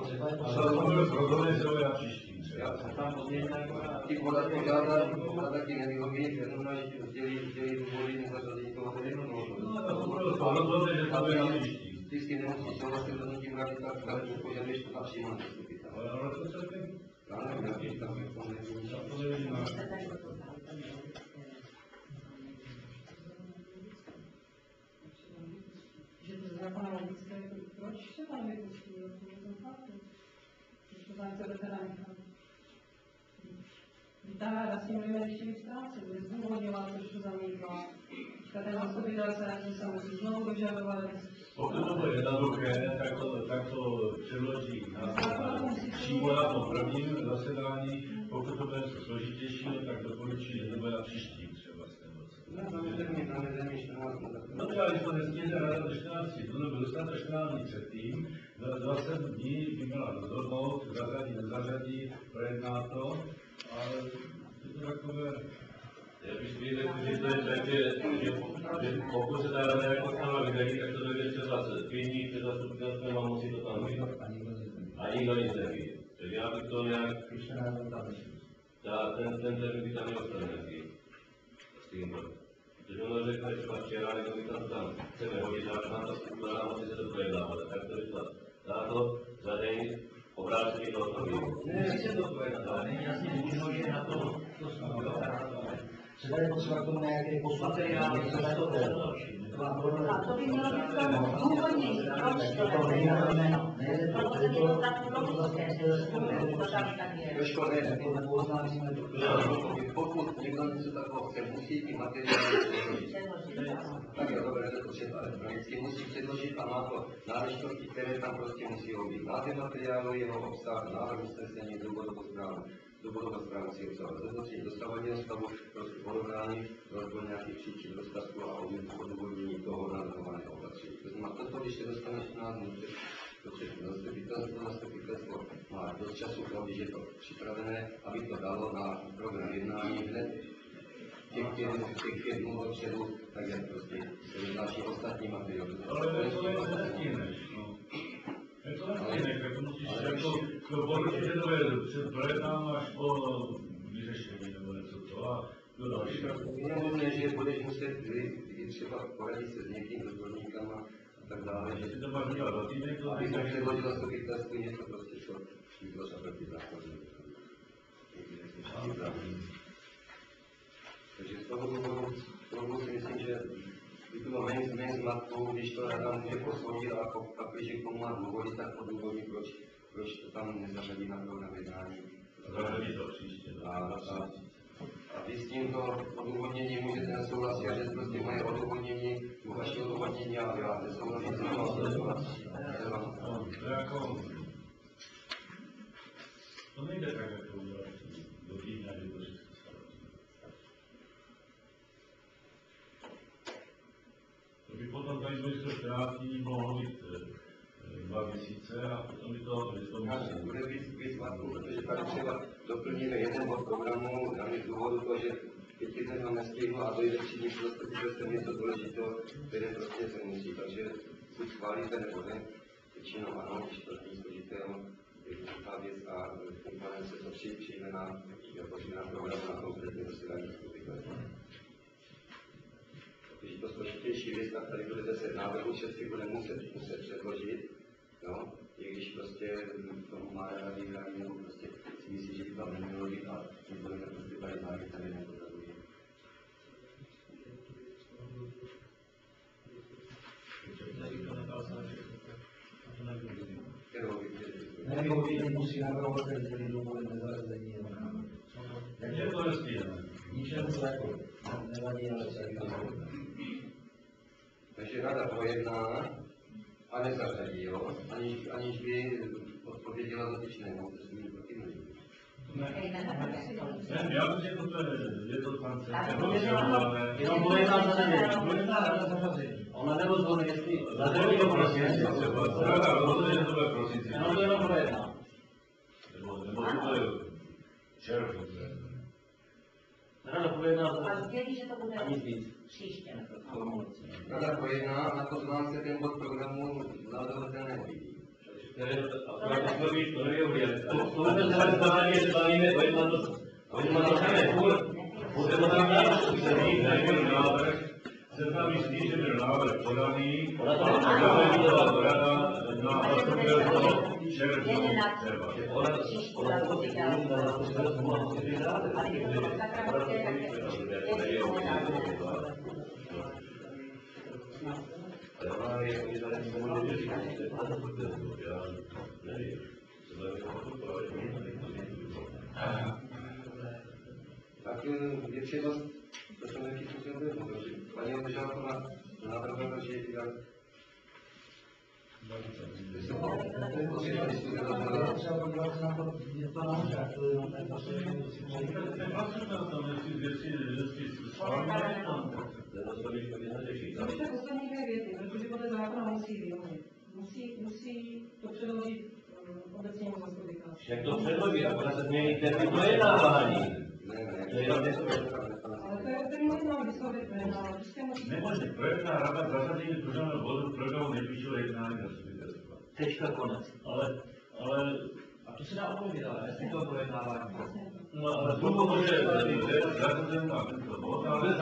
třeba je to... Ale to rozhodne na příští. Já se tam pozměňme a Ty podat taky nevyhoví, jenom na dělí důvody nezařazení toho termínu. To rozhodne, že to bude na příští. Ty s tím nemusíš souhlasit rozhodnutím rady, tak požaduješ to na přímo zastupitel. Ale to se taky... Já nevím, jaký tam je to. Že to zákona logické, proč se tam vypustí? To faktu. Když to tam chcete teda nechat. Ta rada s tím bude ještě víc práce, bude zdůvodňovat, proč to zamítla. Ten zastupitel se musí znovu dožadovat. Pokud to bude jednoduché, tak to předloží přímo na tom prvním zasedání. Pokud to bude složitější, tak doporučuji, že to bude na příští třeba z té noci. No to ale když to nestíhne rada do 14 dnů, byl dostat do 14 dní předtím, 20 dní by měla rozhodnout, zařadí, nezařadí, projedná to, ale je to takové... Já bych spíš řekl, že to je tak, že pokud se ta rada jako stala vydají, tak to dojde třeba 5 dní před zastupitelstvem a musí to tam být. A nikdo nic neví. Takže já bych to nějak... Ten termín by tam měl stát nějaký. S tím. Protože ono řekne třeba včera, jako by tam chceme hodit zákon na to skupina, musí se to projednávat. Tak to vyšla. Dá to za den obrácený do toho. Musí se to projednat, ale není jasně řečeno, že na to třeba je potřeba k tomu nějaké materiály, třeba to další. A to by mělo být to důvodnění, proč to není na jméno. Protože je to tak logické, to tam tak je. Pokud někdo něco takového chce, musí ty materiály předložit. Tak jo, dobré, že to třeba elektronicky musí předložit a má to náležitosti, které tam prostě musí být. Máte materiály, jeho obsah, návrh usnesení, důvodovou zprávu si obsah rozhodnutí dosavadního stavu, prostě porovnání, rozbor nějakých příčin dostatku a odůvodnění toho navrhovaného opatření. To znamená, toto, když se dostane 14 dní zastupitelstvo má dost času, když je to připravené, aby to dalo na program jednání hned těch 5 dnů dopředu, tak jak prostě se vyznačí ostatní materiály. Ale to nestihneš, no. To nestihneš, tak musíš jako poručit, že to je projednáno až po vyřešení nebo něco to a do další. Je možné, že budeš muset třeba poradit se s někým, s odborníkama a tak dále, že to máš dělat do týdne, aby se předložil zastupitelstvu něco prostě, co vytvořil proti zákonu. Takže z toho důvodu si myslím, že by bylo méně zmatku, když to rada může posoudit a pak, když k tomu má důvody, tak odůvodní, proč to tam nezařadí na program jednání. Zařadí to příště. A vy s tímto odůvodněním můžete nesouhlasit, že prostě moje odůvodnění, vaše odůvodnění a já nesouhlasím s to nejde tak, jak to udělat do týdne, že to všechno stalo. To by potom tady byly 114 dní, mohlo být 2 měsíce a potom by to muselo. Bude víc matku, protože tady třeba doplníme jeden bod programu, dáme z důvodu toho, že 5 dnů nám nestihlo a dojde 3 dní zastupitelstv něco důležitého, které prostě se musí. Takže buď schválíte nebo ne, většinou ano, když to není složitého, je ta věc a tím pádem se to přijme na program na konkrétně zasedání zastupitelstva. Když to složitější věc, tak tady bude 10 návrhů, všechny bude muset předložit, no, i když prostě tomu má rada výhrady, nebo prostě si myslí, že by tam nemělo být a tím budeme prostě tady závět, tady nepotřebuje. Nevyhovění musí navrhovat ten důvod nezařazení. Takže to nestíhne. Ničemu se jako nevadí, ale se takže rada pojedná a nezařadí, jo? Aniž by odpověděla dotyčnému, to se mi taky nelíbí. Ne, já myslím, že je to tam jenom pojedná zařazení. Pojedná rada zařazení. Ona nerozhodne, jestli zařadí nebo prosím. Rada rozhodne, že to bude prosinci. Jenom to jenom projedná. Nebo to je července. Rada pojedná A sdělí, že to bude příště. Rada pojedná, na to znám se ten bod programu navrhovatelné nevidí. To nevyhovuje. To vůbec nevyhovuje, že se bavíme o jednom to samé. Budeme tam dát, Nebyl návrh, se myslí, že byl návrh podaný, Ona to a zavedla rada na zastupitelstvo červnu třeba. Tak je třeba, to jsem nějaký způsob byl, protože paní Obežálková navrhla, že jak Napište poslední dvě věty, protože podle zákona musí vyhovět. Musí to předložit obecnímu zastupitelstvu. Jak to předloží, akorát se změní termín projednávání. Ale to je úplně možná vyslovit projednávání. Prostě musí... Nemožné. Projektná rada zařazení pořádného bodu programu nepíše jednání zastupitelstva. Tečka konec. Ale A to se dá omluvit, ale jestli to projednávání. no, ale důvod, že je zařazen na tento bod, ale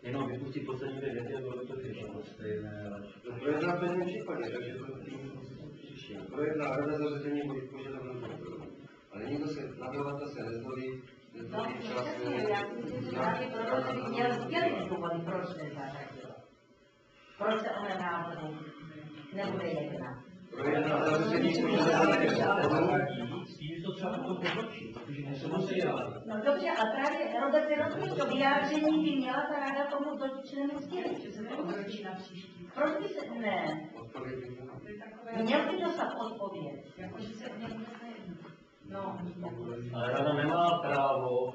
Jenom vypustit poslední dvě věty a bylo by to všechno stejné. projedná v prvním případě, takže to tím řešíme. Projedná rada zařazení požadavného programu. Ale nikdo se, navrhovatel se nezvolí, No, přesně, já si myslím, že právě proto, že bych měl sdělit důvody, proč nezařadil. Proč se o mém návrhu nebude jednat. projedná zařazení požadavného programu. S tím to třeba potom pokročí, protože se musí ale. No dobře, ale právě Robert rozumí, to vyjádření by měla ta ráda tomu dotyčnému sdělit, že se to odloží na příští. Proč by se, ne, měl by dostat odpověď, jakože se o něm vůbec nejedná. No, Ale rada nemá právo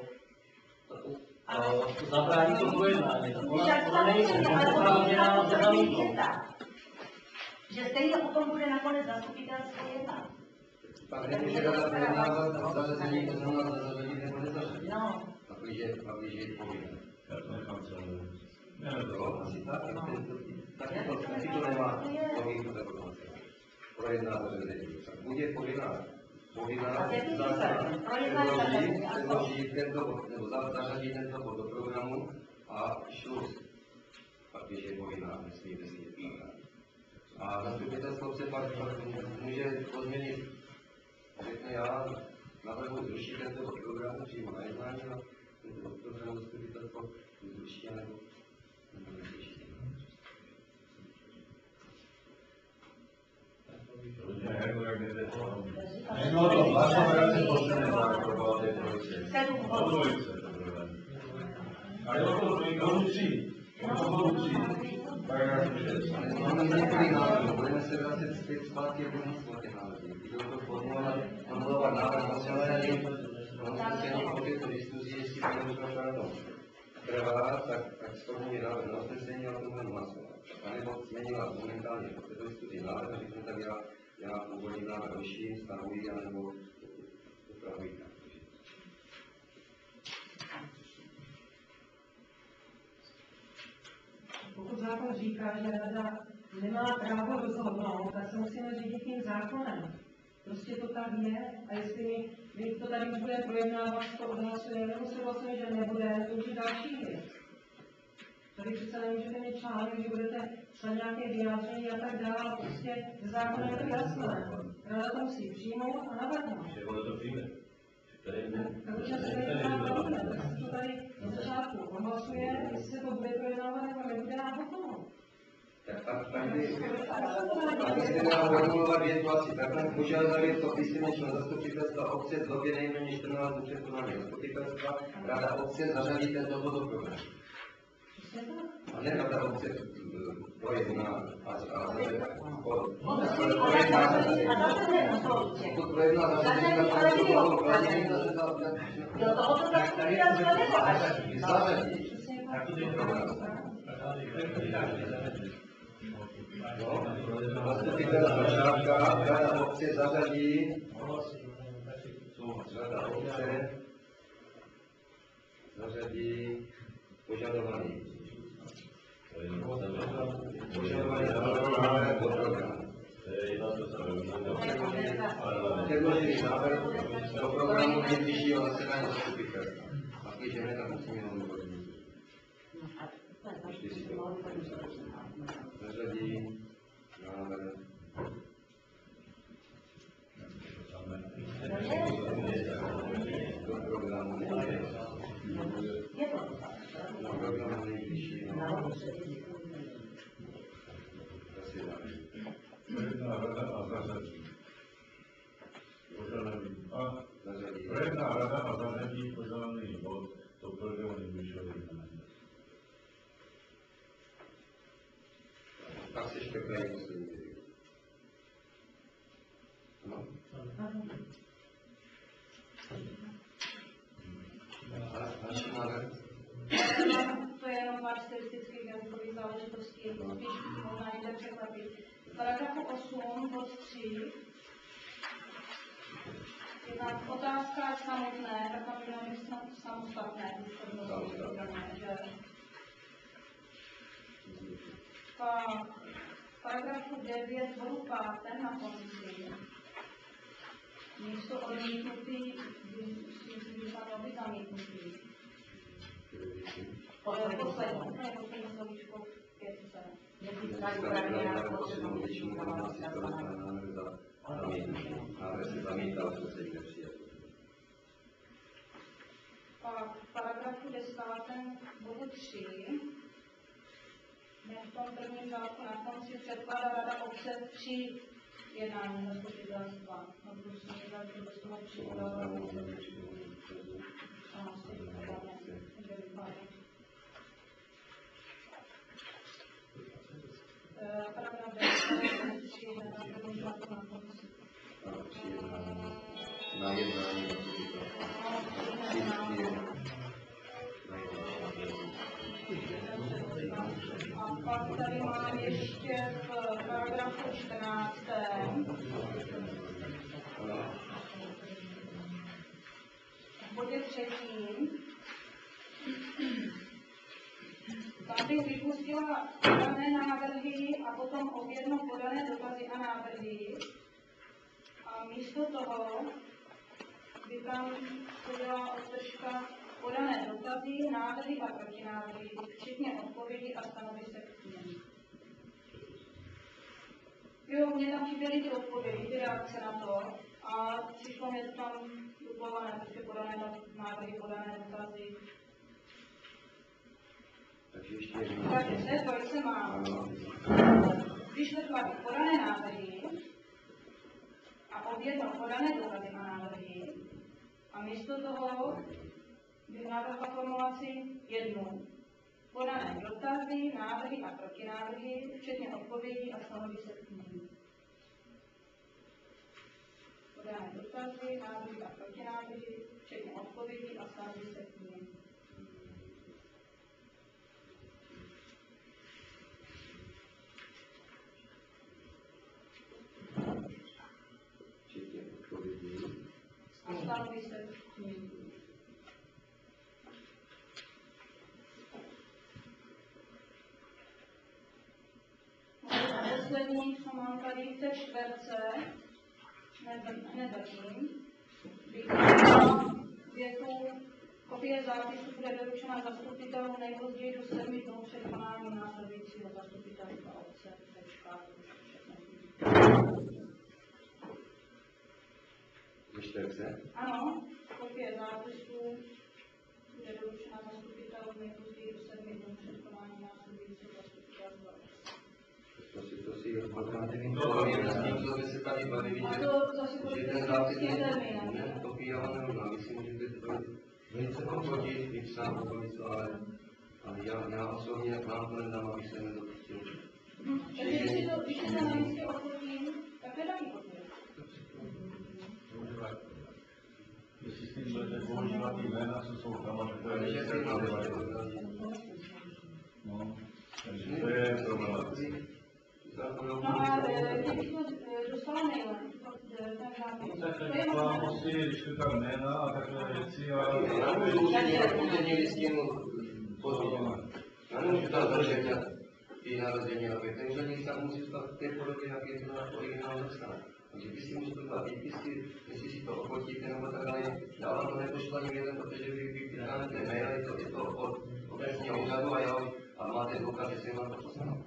zabránit to projednání. Ona není oprávněná se zamítnout. že stejně o tom bude nakonec zastupitelstvo jednat. Pak nemůže rada projednávat zařazení, to znamená zařazení nebo nezařazení. No. Pakliže je povinné. já to nechám celé. Jo, asi tak, taky to nemá logiku takové. Projedná zařazení. Tak bude povinná předloží tento bod, nebo zařadí tento bod do programu a šluz. Pak když je povinná, nesmí. A zastupitelstvo se pak může pozměnit. Řekne, já navrhuji zrušit tento bod programu přímo na jednání a tento bod programu zastupitelstvo zruší nebo nezruší. No to hlasování se postane pro té trojice. 7 O bodů. dvojice teprve. A je to bodu 3. Paragraf 6. Máme několik návrhů, budeme se vracet zpátky k tomu těch návrhů. Budou to formulovat návrh na celé usnesení po této diskuzi, jestli budeme to trvá, tak sformuluje návrh na usnesení a to budeme hlasovat. A nebo změnila momentálně po této diskuzi návrh, řekne tak já původní návrh ruším, stahuji, anebo upravuji. Pokud zákon říká, že rada nemá právo rozhodnout, tak se musíme řídit tím zákonem. Prostě to tak je a jestli my to tady už budeme projednávat, to odhlasujeme, nebo se vlastně, že nebude, to už je další věc. Tady přece nemůžete mít článek, že budete psat nějaké vyjádření a tak dále. Prostě zákon je to jasné. Rada to musí přijmout a navrhnout. Že ono to přijme. Takže se to tady na začátku odhlasuje, jestli se to bude projednávat nebo nebude a hotovo. Tak tady se dá formulovat větu asi takhle, požádali to písemně člen zastupitelstva obce v době nejméně 14 dnů před konáním zastupitelstva, rada obce zařadí tento bod do programu. A ne rada obce projedná a zařadí. Pokud projedná zařadí, tak to bylo projedný, to se dá Do tohoto zastupitelstva nebo až? zařadí. Zastupitelstvo Šápka, rada obce zařadí, rada obce, zařadí požadovaný. Předložený návrh do programu nejbližšího zasedání zastupitelstva. Pakliže ne, tak musíme ho odmítnout. Zařadí návrh do programu nejbližšího zasedání. Projedná rada a zařadí. Projedná rada a zařadí požadovaný bod do programu nejbližšího jednání. Tak se škrtají poslední věc. No. Další návrh. To je jenom pár statistických jazykových záležitostí, spíš možná jde překvapit. V paragrafu 8, bod 3, je tam otázka samotné, tak tam mělo být samostatné, že v paragrafu 9, bodu 5 na konci, místo odmítnutý, by tam mělo být zamítnutý. Poslední slovíčko 5. Návrh se zamítal, co se jde přijat. V paragrafu 10, bodu 3, v tom prvním řádku na konci předkládá rada obce 3 jednání zastupitelstva. No, prostě z toho připadá. Paragraf 10, 3 jednání na prvním řádku na konci. Na jednání zastupitelstva. A pak tady mám ještě v paragrafu 14. V bodě 3. Tam bych vypustila podané návrhy a potom opětno podané dotazy a návrhy. A místo toho by tam udělala odtržka podané dotazy, návrhy a protinávrhy, včetně odpovědi a stanovisek k nim. Jo, mně tam chyběly ty odpovědi, ty reakce na to a přišlo mě to tam duplované, prostě podané návrhy, podané dotazy. Takže ještě jednou. Takže v té dvojce mám, když vytvoří podané návrhy a objednou podané dotazy a návrhy a místo toho bych navrhla formulaci jednu. Podané dotazy, návrhy a protinávrhy, včetně odpovědí a stanovisek k nim. Podané dotazy, návrhy a protinávrhy, včetně odpovědí a stanovisek k nim. Včetně odpovědí a stanovisek k nim. Poslední, co mám tady v té čtverce, hned zatím, bych měla větu, kopie zápisu bude doručena zastupitelům nejpozději do 7 dnů před konáním následujícího zastupitelstva obce. ve čtverce? Ano, kopie zápisu bude doručena zastupitelům nejpozději do 7 dnů před konáním následujícího zastupitelstva obce. To si odmáte vyjmenovat s tím, co se tady bavili, že ten zápis je kopírovaný, a vy si můžete velice pochodit, vypsat nebo něco, ale já osobně vám to nedám, abych se nedopustil. Takže jestli to na místě odpovím, tak to je taky podpůr. Jestli s tím budete používat ty jména, co jsou tam, a Takže to máme no, takže to je problematické. No a kdybych to dostala mailem, ten Tak vám musí vyškrtat jména a takové věci a... Já nemůžu úřední listinu pořídit. Já nemůžu tam zařeznat i narození, aby ten úředník tam musí stát v té podobě, jak je to na originál napsáno. Takže vy si můžete dát výpisy, jestli si to ofotíte nebo tak dále. Já vám to nepošlu ani jeden, protože vy vypícháte mail, je to od obecního úřadu a máte důkaz, že jsem vám to poslal.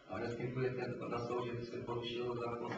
A hned mi budete na soud, že se porušilo zákon.